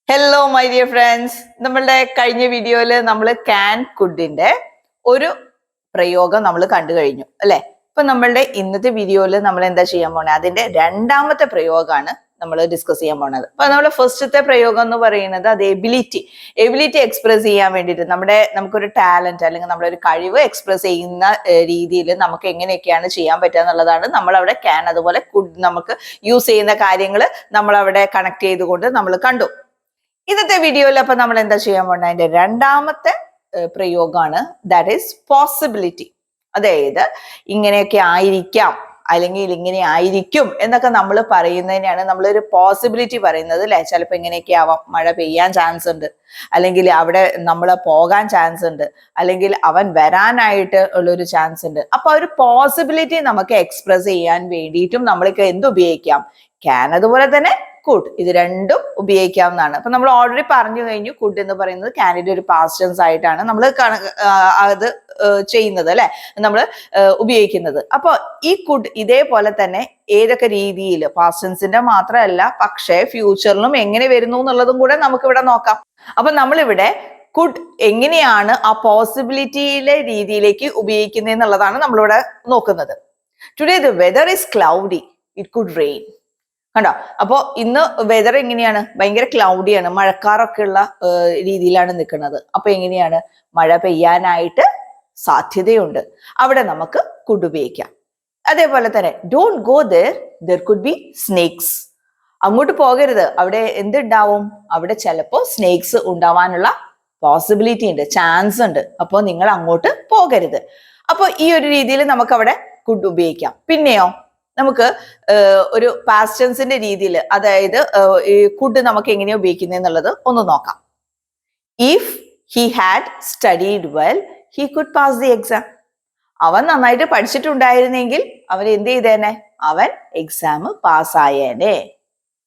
Hello my dear friends, നമ്മളുടെ കഴിഞ്ഞ വീഡിയോയിൽ നമ്മൾ ക്യാൻ കുഡിന്റെ ഒരു പ്രയോഗം നമ്മൾ കണ്ടു കഴിഞ്ഞു അല്ലെ. ഇപ്പൊ നമ്മളുടെ ഇന്നത്തെ വീഡിയോയിൽ നമ്മൾ എന്താ ചെയ്യാൻ പോണേ, അതിന്റെ രണ്ടാമത്തെ പ്രയോഗമാണ് നമ്മൾ ഡിസ്കസ് ചെയ്യാൻ പോണത്. അപ്പൊ നമ്മൾ ഫസ്റ്റത്തെ പ്രയോഗം എന്ന് പറയുന്നത് അത് എബിലിറ്റി എക്സ്പ്രസ് ചെയ്യാൻ വേണ്ടിയിട്ട് നമുക്കൊരു ടാലന്റ് അല്ലെങ്കിൽ നമ്മുടെ ഒരു കഴിവ് എക്സ്പ്രസ് ചെയ്യുന്ന രീതിയിൽ നമുക്ക് എങ്ങനെയൊക്കെയാണ് ചെയ്യാൻ പറ്റുക എന്നുള്ളതാണ് നമ്മൾ അവിടെ ക്യാൻ അതുപോലെ കുഡ് നമുക്ക് യൂസ് ചെയ്യുന്ന കാര്യങ്ങൾ നമ്മൾ അവിടെ കണക്ട് ചെയ്തുകൊണ്ട് നമ്മൾ കണ്ടു. ഇന്നത്തെ വീഡിയോയിൽ അപ്പൊ നമ്മൾ എന്താ ചെയ്യാൻ പോകുന്നത്, അതിന്റെ രണ്ടാമത്തെ പ്രയോഗമാണ്, ദാറ്റ് ഈസ് പോസിബിലിറ്റി. അതായത് ഇങ്ങനെയൊക്കെ ആയിരിക്കാം അല്ലെങ്കിൽ ഇങ്ങനെ ആയിരിക്കും എന്നൊക്കെ നമ്മൾ പറയുന്നതിനാണ് നമ്മളൊരു പോസിബിലിറ്റി പറയുന്നത് അല്ലെ. ചിലപ്പോൾ ഇങ്ങനെയൊക്കെ ആവാം, മഴ പെയ്യാൻ ചാൻസ് ഉണ്ട്, അല്ലെങ്കിൽ അവിടെ നമ്മൾ പോകാൻ ചാൻസ് ഉണ്ട്, അല്ലെങ്കിൽ അവൻ വരാനായിട്ട് ഉള്ളൊരു ചാൻസ് ഉണ്ട്. അപ്പൊ ഒരു പോസിബിലിറ്റി നമുക്ക് എക്സ്പ്രസ് ചെയ്യാൻ വേണ്ടിയിട്ടും നമ്മൾക്ക് എന്തുപയോഗിക്കാം, ക്യാൻ അതുപോലെ തന്നെ കുഡ്, ഇത് രണ്ടും ഉപയോഗിക്കാവുന്നതാണ്. അപ്പൊ നമ്മൾ ഓൾറെഡി പറഞ്ഞു കഴിഞ്ഞു, കുഡ് എന്ന് പറയുന്നത് ക്യാനിന്റെ ഒരു പാസ്റ്റ് ടെൻസ് ആയിട്ടാണ് നമ്മൾ അത് ചെയ്യുന്നത് അല്ലെ, നമ്മൾ ഉപയോഗിക്കുന്നത്. അപ്പൊ ഈ കുഡ് ഇതേപോലെ തന്നെ ഏതൊക്കെ രീതിയിൽ, പാസ്റ്റ് ടെൻസിന്റെ മാത്രമല്ല പക്ഷേ ഫ്യൂച്ചറിലും എങ്ങനെ വരുന്നു എന്നുള്ളതും കൂടെ നമുക്ക് ഇവിടെ നോക്കാം. അപ്പൊ നമ്മളിവിടെ കുഡ് എങ്ങനെയാണ് ആ പോസിബിലിറ്റിയിലെ രീതിയിലേക്ക് ഉപയോഗിക്കുന്നത് എന്നുള്ളതാണ് നമ്മളിവിടെ നോക്കുന്നത്. Today the weather is cloudy, it could rain. കണ്ടോ, അപ്പോ ഇന്ന് വെതർ എങ്ങനെയാണ്, ഭയങ്കര ക്ലൗഡിയാണ്, മഴക്കാറൊക്കെ ഉള്ള രീതിയിലാണ് നിൽക്കുന്നത്. അപ്പൊ എങ്ങനെയാണ്, മഴ പെയ്യാനായിട്ട് സാധ്യതയുണ്ട്, അവിടെ നമുക്ക് കുഡ് ഉപയോഗിക്കാം. അതേപോലെ തന്നെ don't go there could be snakes, അങ്ങോട്ട് പോകരുത്, അവിടെ എന്തുണ്ടാവും, അവിടെ ചിലപ്പോ സ്നേക്സ് ഉണ്ടാവാനുള്ള പോസിബിലിറ്റി ഉണ്ട്, ചാൻസ് ഉണ്ട്, അപ്പോൾ നിങ്ങൾ അങ്ങോട്ട് പോകരുത്. അപ്പോൾ ഈ ഒരു രീതിയിൽ നമുക്ക് അവിടെ കുഡ് ഉപയോഗിക്കാം. പിന്നെയോ നമുക്ക് ഒരു പാസ്റ്റ് ടെൻസിന്റെ രീതിയിൽ, അതായത് ഈ കുഡ് നമുക്ക് എങ്ങനെയാ ഉപയോഗിക്കുന്നത് എന്നുള്ളത് ഒന്ന് നോക്കാം. If he had studied well he could pass the exam. അവൻ നന്നായിട്ട് പഠിച്ചിട്ടുണ്ടായിരുന്നെങ്കിൽ അവൻ എന്ത് ചെയ്തേനെ, അവൻ എക്സാം പാസ്സായേനെ.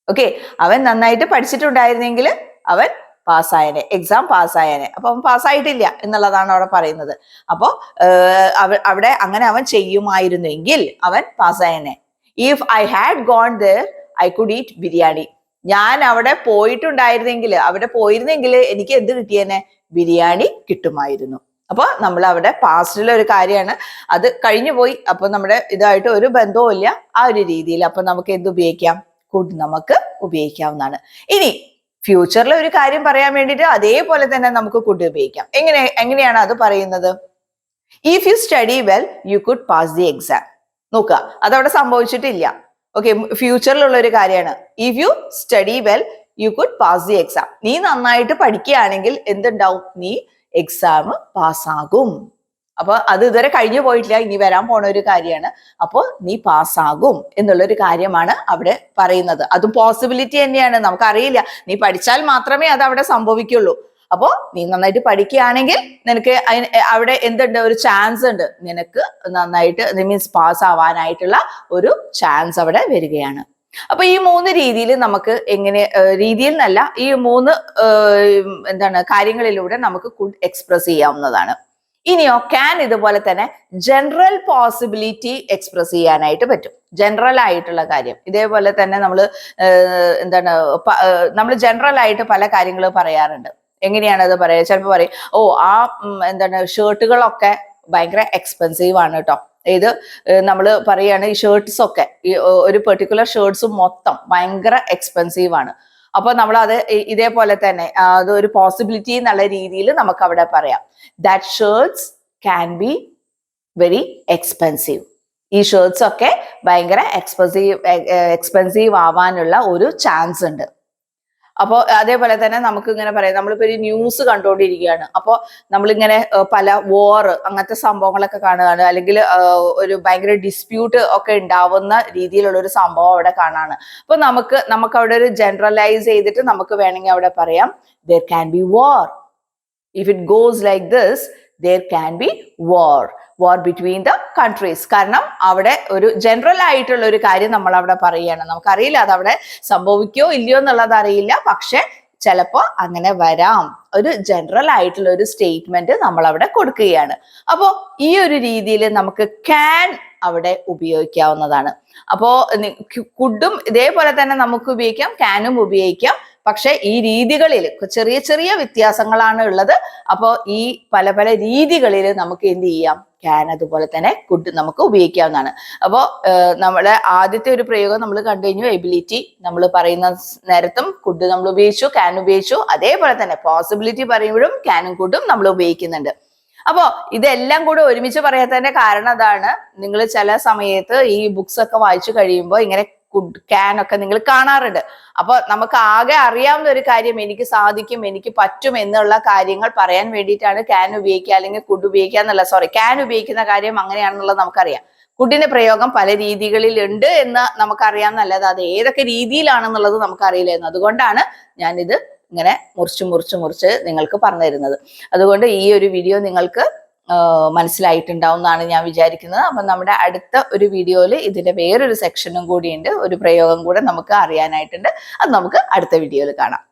ഓക്കെ, അവൻ നന്നായിട്ട് പഠിച്ചിട്ടുണ്ടായിരുന്നെങ്കിൽ അവൻ പാസ്സായനെ, എക്സാം പാസ്സായനെ. അപ്പൊ അവൻ പാസ്സായിട്ടില്ല എന്നുള്ളതാണ് അവിടെ പറയുന്നത്. അപ്പോ അവിടെ അങ്ങനെ അവൻ ചെയ്യുമായിരുന്നെങ്കിൽ അവൻ പാസ്സായനെ. If I had gone there I could eat biryani. ഞാൻ അവിടെ പോയിരുന്നെങ്കിൽ എനിക്ക് എന്ത് കിട്ടിയേനെ, ബിരിയാണി കിട്ടുമായിരുന്നു. അപ്പൊ നമ്മൾ അവിടെ പാസ്റ്റിലെ ഒരു കാര്യമാണ്, അത് കഴിഞ്ഞു പോയി, അപ്പൊ നമ്മുടെ ഇതായിട്ട് ഒരു ബന്ധവും ഇല്ല ആ ഒരു രീതിയിൽ. അപ്പൊ നമുക്ക് എന്ത് ഉപയോഗിക്കാം, കുഡ് നമുക്ക് ഉപയോഗിക്കാവുന്നതാണ്. ഇനി ഫ്യൂച്ചറിലെ ഒരു കാര്യം പറയാൻ വേണ്ടിയിട്ട് അതേപോലെ തന്നെ നമുക്ക് കുഡ് ഉപയോഗിക്കാം. എങ്ങനെയാണ് അത് പറയുന്നത്, if you study well you could pass the exam. നോക്കുക, അതവിടെ സംഭവിച്ചിട്ടില്ല. ഓക്കെ, ഫ്യൂച്ചറിലുള്ള ഒരു കാര്യമാണ്. If you study well you could pass the exam. നീ നന്നായിട്ട് പഠിക്കുകയാണെങ്കിൽ എന്തുണ്ടാവും, നീ എക്സാം പാസ്സാകും. അപ്പൊ അത് ഇതുവരെ കഴിഞ്ഞു പോയിട്ടില്ല, ഇനി വരാൻ പോണ ഒരു കാര്യമാണ്. അപ്പോൾ നീ പാസ്സാകും എന്നുള്ളൊരു കാര്യമാണ് അവിടെ പറയുന്നത്. അതും പോസിബിലിറ്റി തന്നെയാണ്, നമുക്കറിയില്ല, നീ പഠിച്ചാൽ മാത്രമേ അത് അവിടെ സംഭവിക്കുള്ളൂ. അപ്പോ നീ നന്നായിട്ട് പഠിക്കുകയാണെങ്കിൽ നിനക്ക് അവിടെ എന്തുണ്ട്, ഒരു ചാൻസ് ഉണ്ട്, നിനക്ക് നന്നായിട്ട് മീൻസ് പാസ് ആവാനായിട്ടുള്ള ഒരു ചാൻസ് അവിടെ വരികയാണ്. അപ്പൊ ഈ മൂന്ന് രീതിയിൽ നമുക്ക് രീതിയിൽ എന്നല്ല, ഈ മൂന്ന് കാര്യങ്ങളിലൂടെ നമുക്ക് കുഡ് എക്സ്പ്രസ് ചെയ്യാവുന്നതാണ്. ഇനിയോ ക്യാൻ ഇതുപോലെ തന്നെ ജനറൽ പോസിബിലിറ്റി എക്സ്പ്രസ് ചെയ്യാനായിട്ട് പറ്റും. ജനറൽ ആയിട്ടുള്ള കാര്യം ഇതേപോലെ തന്നെ നമ്മൾ ജനറൽ ആയിട്ട് പല കാര്യങ്ങൾ പറയാറുണ്ട്. എങ്ങനെയാണ് അത് പറയുക, ചിലപ്പോൾ പറയും, ഓ ആ ഷർട്ടുകളൊക്കെ ഭയങ്കര എക്സ്പെൻസീവ് ആണ് കേട്ടോ. ഇത് നമ്മൾ പറയാണ്, ഈ ഷർട്ട്സ് ഒക്കെ, ഈ ഒരു പെർട്ടിക്കുലർ ഷർട്ട്സ് മൊത്തം ഭയങ്കര എക്സ്പെൻസീവ് ആണ്. അപ്പൊ നമ്മൾ അത് ഇതേപോലെ തന്നെ അത് ഒരു പോസിബിലിറ്റി എന്നുള്ള രീതിയിൽ നമുക്ക് അവിടെ പറയാം, that shirts can be very expensive. ഈ ഷർട്ട്സ് ഒക്കെ ഭയങ്കര എക്സ്പെൻസീവ് ആവാനുള്ള ഒരു ചാൻസ് ഉണ്ട്. അപ്പോൾ അതേപോലെ തന്നെ നമുക്ക് ഇങ്ങനെ പറയാം, നമ്മളിപ്പോ ഒരു ന്യൂസ് കണ്ടുകൊണ്ടിരിക്കുകയാണ്, അപ്പോൾ നമ്മളിങ്ങനെ പല അങ്ങനത്തെ സംഭവങ്ങളൊക്കെ കാണുകയാണ്, അല്ലെങ്കിൽ ഒരു ഭയങ്കര ഡിസ്പ്യൂട്ട് ഒക്കെ ഉണ്ടാവുന്ന രീതിയിലുള്ള ഒരു സംഭവം അവിടെ കാണാണ്. അപ്പൊ നമുക്ക് അവിടെ ഒരു ജനറലൈസ് ചെയ്തിട്ട് നമുക്ക് വേണമെങ്കിൽ അവിടെ പറയാം, there can be war. If it goes like this, there can be war between the countries. കാരണം അവിടെ ഒരു ജനറൽ ആയിട്ടുള്ള ഒരു കാര്യം നമ്മൾ അവിടെ പറയുകയാണ്. നമുക്കറിയില്ല അത് അവിടെ സംഭവിക്കോ ഇല്ലയോ എന്നുള്ളത് അറിയില്ല, പക്ഷെ ചിലപ്പോ അങ്ങനെ വരാം. ഒരു ജനറൽ ആയിട്ടുള്ള ഒരു സ്റ്റേറ്റ്മെന്റ് നമ്മൾ അവിടെ കൊടുക്കുകയാണ്. അപ്പോ ഈ ഒരു രീതിയിൽ നമുക്ക് ക്യാൻ അവിടെ ഉപയോഗിക്കാവുന്നതാണ്. അപ്പോ കുഡും ഇതേപോലെ തന്നെ നമുക്ക് ഉപയോഗിക്കാം, ക്യാനും ഉപയോഗിക്കാം. പക്ഷെ ഈ രീതികളിൽ ചെറിയ ചെറിയ വ്യത്യാസങ്ങളാണ് ഉള്ളത്. അപ്പോൾ ഈ പല പല രീതികളിൽ നമുക്ക് എന്ത് ചെയ്യാം, ക്യാൻ അതുപോലെ തന്നെ കുഡ് നമുക്ക് ഉപയോഗിക്കാവുന്നതാണ്. അപ്പോൾ നമ്മുടെ ആദ്യത്തെ ഒരു പ്രയോഗം നമ്മൾ കണ്ടു കഴിഞ്ഞു, എബിലിറ്റി നമ്മൾ പറയുന്ന നേരത്തും കുഡ് നമ്മൾ ഉപയോഗിച്ചു, ക്യാൻ ഉപയോഗിച്ചു. അതേപോലെ തന്നെ പോസിബിലിറ്റി പറയുമ്പോഴും ക്യാനും കുഡും നമ്മൾ ഉപയോഗിക്കുന്നുണ്ട്. അപ്പോ ഇതെല്ലാം കൂടെ ഒരുമിച്ച് പറയാത്തതിന്റെ കാരണം അതാണ്, നിങ്ങൾ ചില സമയത്ത് ഈ ബുക്സ് ഒക്കെ വായിച്ചു കഴിയുമ്പോൾ ഇങ്ങനെ കുഡ് ക്യാൻ ഒക്കെ നിങ്ങൾ കാണാറുണ്ട്. അപ്പൊ നമുക്ക് ആകെ അറിയാവുന്ന ഒരു കാര്യം എനിക്ക് സാധിക്കും, എനിക്ക് പറ്റും എന്നുള്ള കാര്യങ്ങൾ പറയാൻ വേണ്ടിയിട്ടാണ് ക്യാൻ ഉപയോഗിക്കുക അല്ലെങ്കിൽ കുഡ് ഉപയോഗിക്കുക എന്നുള്ള, ക്യാൻ ഉപയോഗിക്കുന്ന കാര്യം അങ്ങനെയാണെന്നുള്ളത് നമുക്കറിയാം. കുഡിന്റെ പ്രയോഗം പല രീതികളിൽ ഉണ്ട് എന്ന് നമുക്കറിയാമെന്നല്ലാതെ അത് ഏതൊക്കെ രീതിയിലാണെന്നുള്ളത് നമുക്കറിയില്ലായിരുന്നു. അതുകൊണ്ടാണ് ഞാനിത് ഇങ്ങനെ മുറിച്ച് നിങ്ങൾക്ക് പറഞ്ഞു തരുന്നത്. അതുകൊണ്ട് ഈ ഒരു വീഡിയോ നിങ്ങൾക്ക് മനസ്സിലായിട്ടുണ്ടാവും എന്നാണ് ഞാൻ വിചാരിക്കുന്നത്. അപ്പൊ നമ്മുടെ അടുത്ത ഒരു വീഡിയോയിൽ ഇതിന്റെ വേറൊരു സെക്ഷനും കൂടിയുണ്ട്, ഒരു പ്രയോഗം കൂടെ നമുക്ക് അറിയാനായിട്ടുണ്ട്. അത് നമുക്ക് അടുത്ത വീഡിയോയിൽ കാണാം.